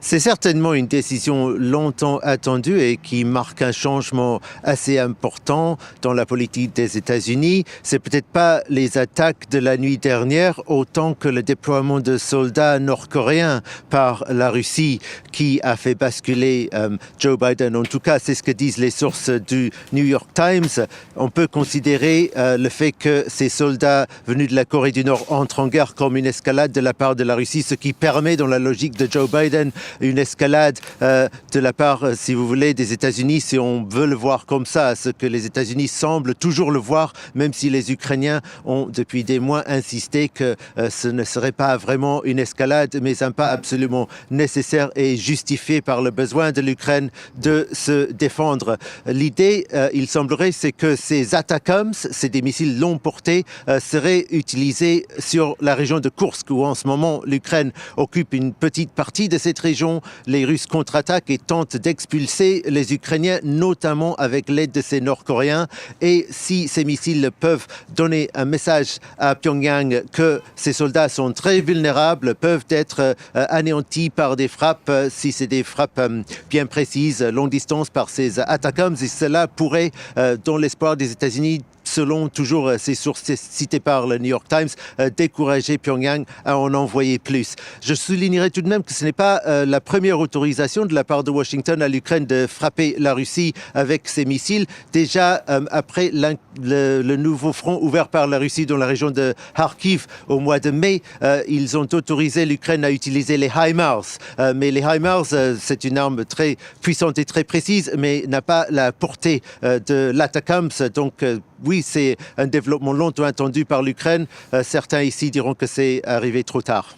C'est certainement une décision longtemps attendue et qui marque un changement assez important dans la politique des États-Unis. C'est peut-être pas les attaques de la nuit dernière autant que le déploiement de soldats nord-coréens par la Russie qui a fait basculer Joe Biden. En tout cas, c'est ce que disent les sources du New York Times. On peut considérer le fait que ces soldats venus de la Corée du Nord entrent en guerre comme une escalade de la part de la Russie, ce qui permet, dans la logique de Joe Biden, une escalade de la part, si vous voulez, des États-Unis, si on veut le voir comme ça, ce que les États-Unis semblent toujours le voir, même si les Ukrainiens ont depuis des mois insisté que ce ne serait pas vraiment une escalade, mais un pas absolument nécessaire et justifié par le besoin de l'Ukraine de se défendre. L'idée, il semblerait, c'est que ces ATACMS, c'est des missiles longue portée, seraient utilisés sur la région de Koursk, où en ce moment l'Ukraine occupe une petite partie de cette région. Les Russes contre-attaquent et tentent d'expulser les Ukrainiens, notamment avec l'aide de ces Nord-Coréens. Et si ces missiles peuvent donner un message à Pyongyang que ces soldats sont très vulnérables, peuvent être anéantis par des frappes, si c'est des frappes bien précises, longue distance par ces ATACMS, et cela pourrait, dans l'espoir des États-Unis, selon toujours ces sources citées par le New York Times, décourager Pyongyang à en envoyer plus. Je soulignerai tout de même que ce n'est pas la première autorisation de la part de Washington à l'Ukraine de frapper la Russie avec ces missiles. Déjà, après le nouveau front ouvert par la Russie dans la région de Kharkiv au mois de mai, ils ont autorisé l'Ukraine à utiliser les HIMARS. Mais les HIMARS, c'est une arme très puissante et très précise, mais n'a pas la portée de l'ATACMS. Donc, oui, c'est un développement longtemps attendu par l'Ukraine. Certains ici diront que c'est arrivé trop tard.